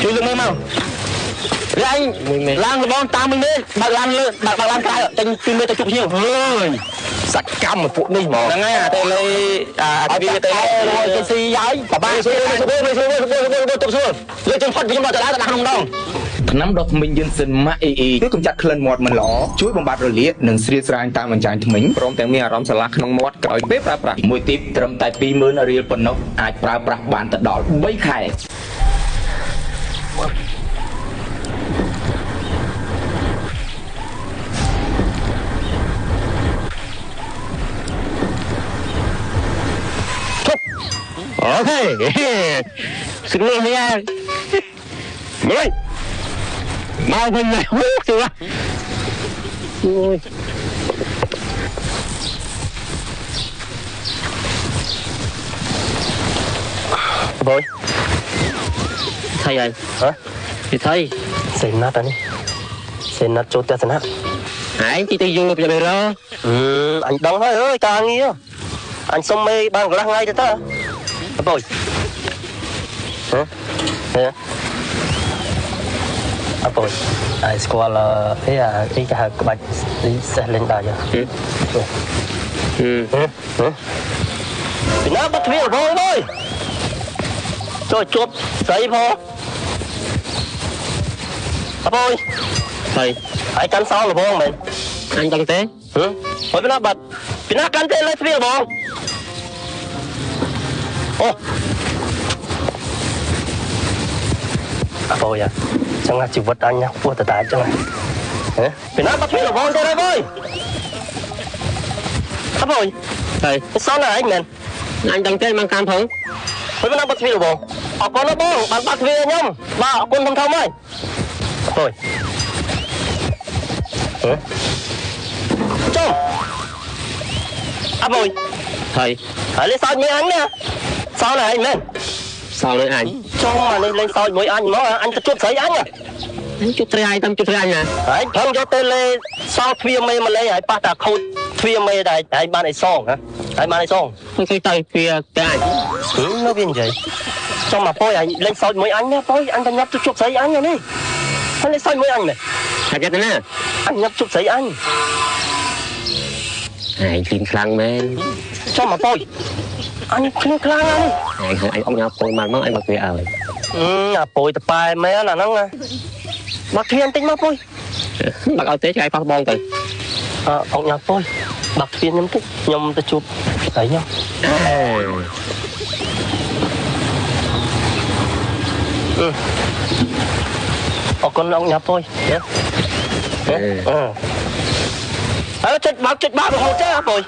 ជួយលើកមើលមករ៉ៃឡើងលបងតាមនេះបើឡើងលើបើឡើងក្រៅចេញពីមើលទៅជប់ភ្ញៀវអើយសកម្មពួកនេះហ្មងហ្នឹងហើយអាតេលេអាវីតេលេគេស៊ីហើយបបាសួរទៅសួរលើជើងផុតខ្ញុំដល់ដល់ក្នុងដងថ្នាំដុសធ្មេញយឺនសិនម៉ាអ៊ីជួយកម្ចាត់ក្លិនមាត់មិនល្អជួយបំបត្តិរលាកនិងស្រាលស្រាញតាមបញ្ចាញធ្មេញព្រមទាំងមានអារម្មណ៍ស្រឡះក្នុងមាត់ក្រោយពេលប្រើប្រាស់មួយទីបត្រឹមតែ 20000 រៀលប៉ុណ្ណោះអាចប្រើប្រាស់បានទៅដល់ 3 ខែអូខេស្រួលហើយមើលមកវិញទៅទៅអូយបងថៃហើយហ៎ពីថៃសេណាត់នេះសេណាត់ចូលទស្សនៈឯងទីទៅយល់ពីរអញដឹងហើយអើយការងារអញសុំមេបានកន្លះថ្ងៃទៅតើបងហ៎អពុយអាយស្គាល់អីគេហៅក្បាច់សេះលេងដែរពីណាបាត់ទ្វារបងអើយចូលជួបស្រីផងអពុយហើយហើយកាន់សោលបងមែនអញដឹងទេហើយពីណាបាត់ពីណាកាន់ទេលើទ្វារបងអូអពុយចឹងជីវិតអញពោះតតែចឹងហ៎ពីណាបាត់ទ្វារបងទេហើយបងអពុយហើយសោលណាឯងមែនអញដឹងទេមកកាន់ផងពីណាបាត់ទ្វារបងអរគុណណាបងបានបាត់ទ្វារខ្ញុំបាទអរគុណធំហើយអពុយចុះអពុយហើយលេងសើចមួយអញណាសោលណាឯងមែនសោលលើអញចុះអានេះលេងសើចមួយអញមកអញទៅជួបស្រីអញអញជួបស្រីអញតាមជួបស្រីអញណាហើយផងយកទៅលេសោលទ្វារមេមកលេងហើយប៉ះតែខូចទ្វារមេដែរហើយបានអីសងហ៎ហើយបានអីសងមិនឃើញទៅទ្វារតែអញនៅវានិយាយចុះមកប៉យអញលេងសើចមួយអញណាប៉យអញទៅញ៉ាប់ទៅជួបស្រីអញនេះហើយលេងសើចមួយអញមែនហើយយ៉ាងណាអញញ៉ាប់ជួបស្រីអញហើយឃ្លីនខ្លាំងមែនចុះមកប៉យអញឃ្លីនខ្លាំងណាស់ហើយអញអុកញ៉ាំប៉យមកអញមកវាឲ្យអាប៉យតប៉ែមែនអាហ្នឹងមកធៀនតិចមកប៉យបាក់ឲ្យទេឆ្កែប៉ះបងទៅអុកញ៉ាំប៉យបាក់ធៀនខ្ញុំតិចខ្ញុំទៅជួបស្រីខ្ញុំអរគុណអុកញ៉ាំប៉យហើយចិត្តបាក់រហូតទេអពុយ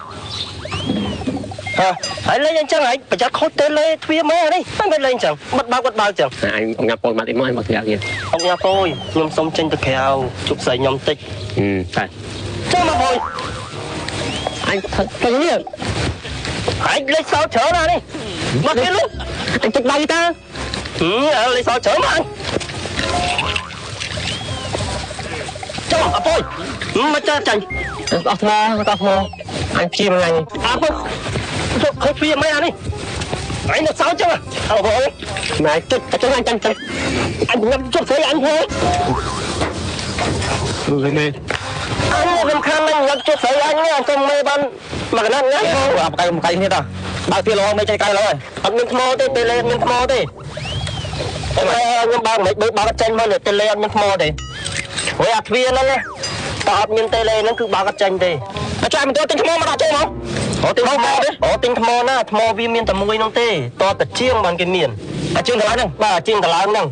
ហើយលេងអញ្ចឹងហើយប្រយ័ត្នខូចទៅលេទ្វារមើលនេះមិនលេងអញ្ចឹងបិទបើកចឹងអញអង្គញាប៉យមកអីមកមកក្រៅទៀតអង្គញាប៉យខ្ញុំសុំចេញទៅក្រៅជប់ស្រីខ្ញុំតិចតែចូលមកប៉យអញទៅនេះហើយលេងសោច្រើនណានេះមកទៀតលុយអញចិត្តដៃតើលេងសោច្រើនមកអញចូលអពុយមកចាចាញ់អស់ថ្មអញព្យាមកអញអពុយចូលខូចព្យាមែនអានេះអញនៅសោចឹងអើបងម៉ែចិត្តទៅអញចាំអញញ៉ាំជប់ស្រីអញផងគឺនេះអញរំខានមិនញ៉ាំជប់ស្រីអញនេះអញទៅមេបានមកកណ្ដាលញ៉ាំបងបកកាយគ្នាតើបើទៀតល្អមិនចេញកាយឡើយអត់មានថ្មទេពេលលេមានថ្មទេខ្ញុំបើមិនបើកចេញមកពេលលេអត់មានថ្មទេហើយអាទ្វារហ្នឹងតែអត់មានតេឡេហ្នឹងគឺបើកអត់ចាញ់ទេចាំមិនទៅទិញថ្មមកដាក់ចូលមកទិញថ្មទេទិញថ្មណាថ្មវាមានតែមួយហ្នឹងទេតតែជាងបានគេមានតែជាងកន្លែងហ្នឹងបាទជាងកន្លែងហ្នឹង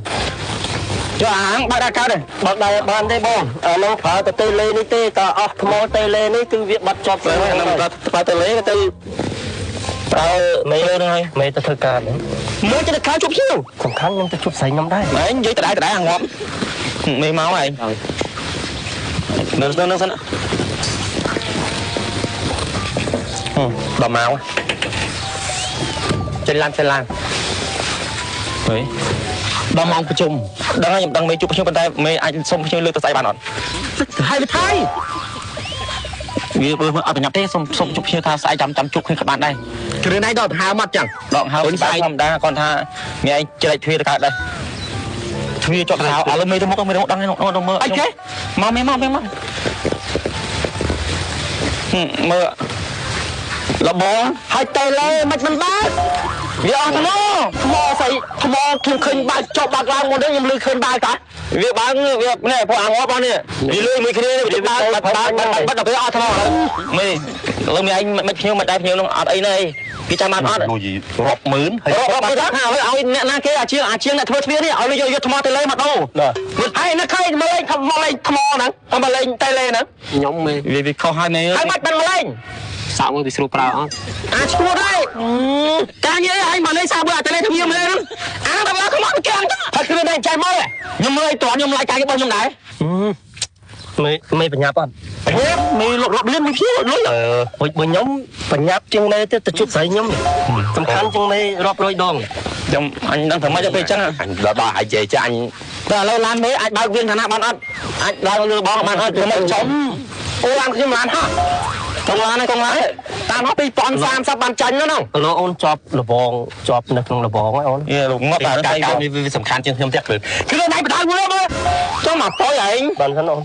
ចុះអាងបើកដាក់កើតទេបើកដាក់បានទេបងអាហ្នឹងប្រើតែតេឡេនេះទេតែអស់ថ្មតេឡេនេះគឺវាបាត់ជាប់ទៅហើយអាហ្នឹងប្រើតេឡេទៅប្រើមេហ្នឹងហើយមេទៅធ្វើការហ្នឹងមួយទៅខាងជប់ឈៀវសំខាន់ខ្ញុំទៅជប់ស្រីខ្ញុំដែរឯងនិយាយតដែរអាងាប់មេមកហើយនៅសិនដល់មកចេញឡើងហេដល់ម៉ោងប្រជុំដឹងហើយខ្ញុំដឹងមេជួបខ្ញុំប៉ុន្តែមេអាចសុំខ្ញុំលើកទៅស្អីបានអត់ហើយវាថៃវាបើអត់ប្រញាប់ទេសុំជួបខ្ញុំថាស្អីចាំជួបគ្នាក្បានដែរគ្រឿងណៃដល់ដង្ហើមអត់ចឹងដកហើមស្អីធម្មតាគាត់ថាងាយជ្រែកទ្វារទៅកើតដែរ ទ្វារចុកខោឥឡូវមេទៅមកមេទៅមកដល់មើលអីគេមកមេមកមើលលបងហើយតេឡេមិនបើកវាអស់ថ្មស្អីថ្មខ្ញុំឃើញបើកចុះបើកឡើងមុននេះខ្ញុំលឺឃើញបើកតាវាបើកវានេះពួកអាងប់នេះវាលឺមួយគ្នាវាបើកបាត់ដល់ពេលអស់ថ្មមេលើមីឯងមិនភ្ញៀវមិនដែរភ្ញៀវនោះអត់អីទេគេចាំបានអត់រាប់ម៉ឺនរាប់ទៅថាឲ្យអ្នកណាគេអាជាងអ្នកធ្វើទ្វារនេះឲ្យយកថ្មតេឡេមកដូរហើយនៅខៃមកលេងថ្មហ្នឹងមកលេងតេឡេហ្នឹងខ្ញុំមេវាខុសហើយមេហើយបាច់បានមកលេងសាកមើលវាស្រួលប្រើអត់អាចឈ្មោះដែរការងារឲ្យមកលេងសាកមើលតេឡេទ្វារមកលេងអាដល់មកខ្មោចកៀងហើយគ្រឿងតែចែកមកខ្ញុំមើលឲ្យតខ្ញុំឡាយកាយរបស់ខ្ញុំដែរមេបញ្ញាប់អត់បញ្ញាប់មេលុបលៀនមួយខ្ញុំលុយបើខ្ញុំបញ្ញាប់ជាងមេទៅជប់ស្រីខ្ញុំសំខាន់ជាងមេរាប់រយដងខ្ញុំអញដឹងថាមិនទៅពេលចឹងអញដល់អាយជេចាញ់តែឥឡូវឡានមេអាចបើកវាឋានៈបានអត់អាចឡើងលើបងបានអត់ខ្ញុំចំអូឡានខ្ញុំឡានហោះកងឡានតាមមក2030បានចាញ់ហ្នឹងលោកអូនជាប់លបងជាប់នៅក្នុងលបងហ្នឹងអូនលោកងាប់តែការវាសំខាន់ជាងខ្ញុំទៀតគឺដៃបដៅមើលចូលមកប៉យឯងបានហ្នឹងអូន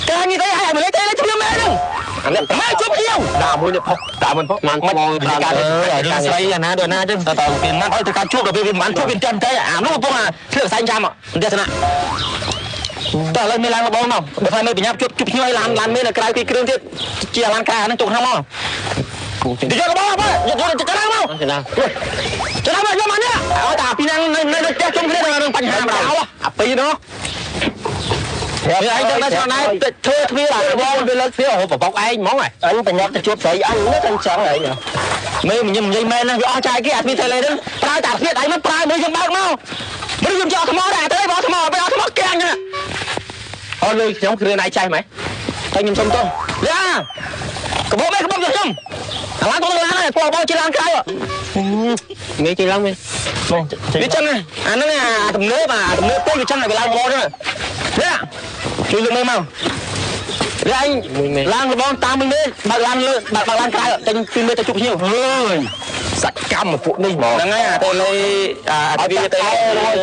ការនេះទៅឲ្យមកលេទេលេខ្ញុំមែនហ្នឹងអានេះមកជប់ខ្ញុំដាក់មួយនេះផុសដាក់មិនផុសមិនមកការរឿងស្រីអាណាដូចណាចឹងតើពីណាឲ្យទៅការជួបដល់ពេលវាមិនជួបវាចាំតែអានោះពងអាធ្លាក់ផ្សែងចាំទេសនាតែឥឡូវមានឡើងបងមកបើថាមិនបញ្ញាប់ជប់ខ្ញុំឲ្យឡានមាននៅក្រៅពីគ្រឿងទៀតជាឡានការហ្នឹងជុកហ្នឹងមកទៅយកបងយកទៅឡើងមកទៅឡើងមកយកមកនេះឲ្យតាពីហ្នឹងនៅផ្ទះជុំគ្នានឹងបញ្ហាមកអាពីនោះវាឯងទៅស្នាយធ្វើទ្វារបងវាលើកទ្វារប្រប៉ុកឯងហ្មងអញបញ្ញាប់ទៅជួបស្រីអញនេះទាំងចង់ឯងមេខ្ញុំនិយាយមែនហ្នឹងវាអស់ចាយគេអាពីថេលេហ្នឹងប្រើតាស្ពាតឯងមិនប្រើមើលយើងបើកមកមិនខ្ញុំយកថ្មដែរទៅបងថ្មទៅថ្មកាំងអត់លុយខ្ញុំគ្រឿងឯងចាស់ហ្មងតែខ្ញុំសុំទោសយ៉ាកបោកយកខ្ញុំអាឡានទៅឡានហើយពួកបងជិះឡានក្រៅងាយជិះឡើងវិញវាចឹងអាហ្នឹងអាទំនើបពេកវាចឹងឲ្យវាឡើងមកហ្នឹងយ៉ាជួយលើកមើលមកវាឯងឡើងលបងតាមมึงនេះបើកឡានលើបើកឡានក្រៅតែពីមើលទៅជប់ខ្ញុំហើយសកម្មពួកនេះហ្មងហ្នឹងហើយអាទៅលេអាវាទៅ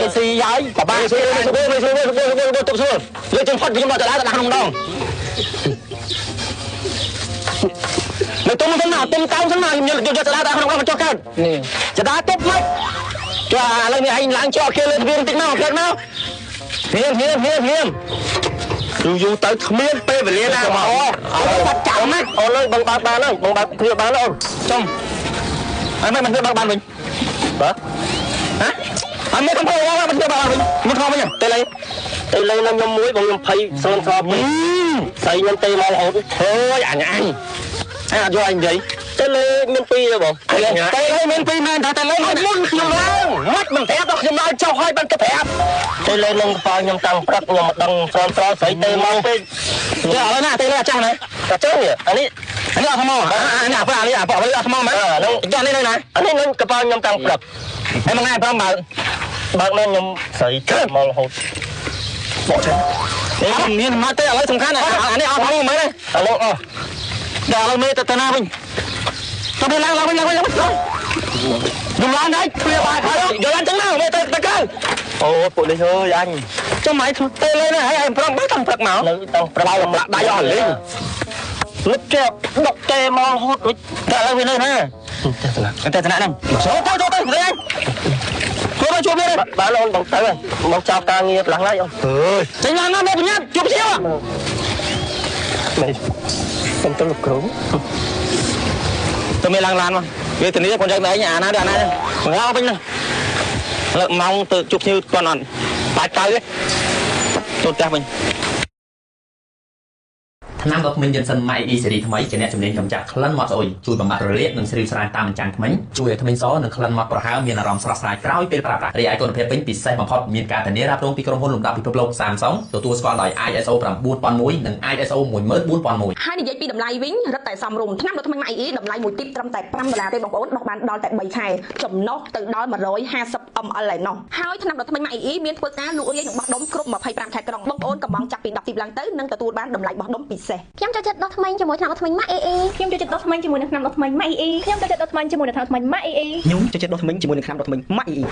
គេស៊ីហើយបបាសួរទៅស្រួលលើចឹងផុតខ្ញុំមកទៅដាក់ក្នុងដងនៅទុំទៅណាទុំតោទៅណាខ្ញុំយកទៅដាក់ក្នុងមកចុះកើតនេះចដាទុបមកចាឥឡូវនេះឯងឡើងចោលគេលើទ្វារបន្តិចមកកើតមកហៀមយូរទៅគ្មានពេលវេលាណាមកអូបាត់ចាំណាអូនលើបងបើកបានហើយបងបើកគ្រាបានអូនចំអីមិនធ្វើបើកបានវិញបើហ៎អត់មានកំពុងមកមិនធ្វើបើកវិញមកថតវិញទៅលេនឹងខ្ញុំមួយបងខ្ញុំ20ស្រនស្រពេកស្រីខ្ញុំទេមករហូតអូយអញអត់យកអញនិយាយទៅលេមាន2ទេបងទៅលេមាន2មែនតែលេមុនខ្ញុំឡើងមិនប្រាប់ដល់ខ្ញុំឡើងចុះឲ្យបានទៅប្រាប់ទៅលេនឹងកប៉ាល់ខ្ញុំតាំងព្រឹកខ្ញុំមកដឹងស្រនស្រស្រីទេមកពេកចាឥឡូវណាទៅលេអាចាស់ណាតែចុះនេះអានេះអត់ថ្មអានេះអាប៉ានេះអាប៉ានេះអត់ថ្មមែនហ្នឹងចាស់នេះនៅណាអានេះនឹងកប៉ាល់ខ្ញុំតាំងព្រឹកហើយមួយថ្ងៃ5បើកមែនខ្ញុំស្រីទេមករហូតបកចេញនេះមានមកទេឥឡូវសំខាន់អានេះអត់ថ្មមែនទេឥឡូវដល់ឥឡូវមេទៅណាវិញទៅឡើងវិញខ្ញុំឡើងដែរទ្វារបាយហើយយកឡើងចឹងណាមេទៅកើអូពួកនេះអើយអញចាំម៉ៃទៅលេងហើយប្រងបើតាំងព្រឹកមកនៅតាំងព្រឹកឡើងដាក់ដៃអស់លេងលុបចេះដុកចេមករហូតដូចតែឥឡូវវានៅណាតែថ្នាក់ហ្នឹងចូលទៅលេងចូលជួបវាបានអូនបងទៅមកចោលការងារឡើងហើយអូនអើយចេញឡើងណាមេបញ្ញាប់ជួបជាមេខ្ញុំទៅលោកគ្រូទៅមានឡើងឡានមកវាធានាគាត់យកទៅឯងអាណាដល់អាណាហ្នឹងមកវិញហ្នឹងលើកម៉ោងទៅជប់ភ្ញៀវគាត់អត់បាច់ទៅទេចូលផ្ទះវិញថ្នាំដុសធ្មេញយិនសិនម៉ៃអ៊ីសេរីថ្មីជាអ្នកជំនាញកម្ចាត់ក្លិនមាត់ស្អុយជួយបំបត្តិរលាកនិងស្រីស្រាយតាមអញ្ចាំងធ្មេញជួយឲ្យធ្មេញសនិងក្លិនមាត់ប្រហើមមានអារម្មណ៍ស្រស់ស្រាយក្រោយពេលប្រើប្រាស់រីឯគុណភាពវិញពិសេសបំផុតមានការធានារ៉ាប់រងពីក្រុមហ៊ុនលំដាប់ពិភពលោក Samsung ទទួលស្គាល់ដោយ ISO 9001 និង ISO 14001ហើយនិយាយពីតម្លៃវិញរឹតតែសមរម្យថ្នាំដុសធ្មេញម៉ៃអ៊ីតម្លៃមួយទីបត្រឹមតែ$5ទេបងប្អូនដុសបានដល់តែ3ខែចំណុះទៅដល់150 ml ឯណោះហើយថ្នាំដុសធ្មេញម៉ៃអ៊ីមានធ្វើការលក់រាយនិងបោះដុំគ្រប់25ខេត្តក្រុងបងប្អូនកំងចាប់ពី10ទីបឡើងទៅនឹងទទួលបានតម្លៃបោះដុំពិសេសខ្ញុំចូលចិត្តដុសធ្មេញជាមួយថ្នាំដុសធ្មេញម៉ាក់អ៊ីអ៊ីខ្ញុំចូលចិត្តដុសធ្មេញជាមួយនឹងថ្នាំដុសធ្មេញម៉ាក់អ៊ីអ៊ីខ្ញុំចូលចិត្តដុសធ្មេញជាមួយនឹងថ្នាំដុសធ្មេញម៉ាក់អ៊ីអ៊ីខ្ញុំចូលចិត្តដុសធ្មេញជាមួយនឹងថ្នាំដុសធ្មេញម៉ាក់អ៊ីអ៊ី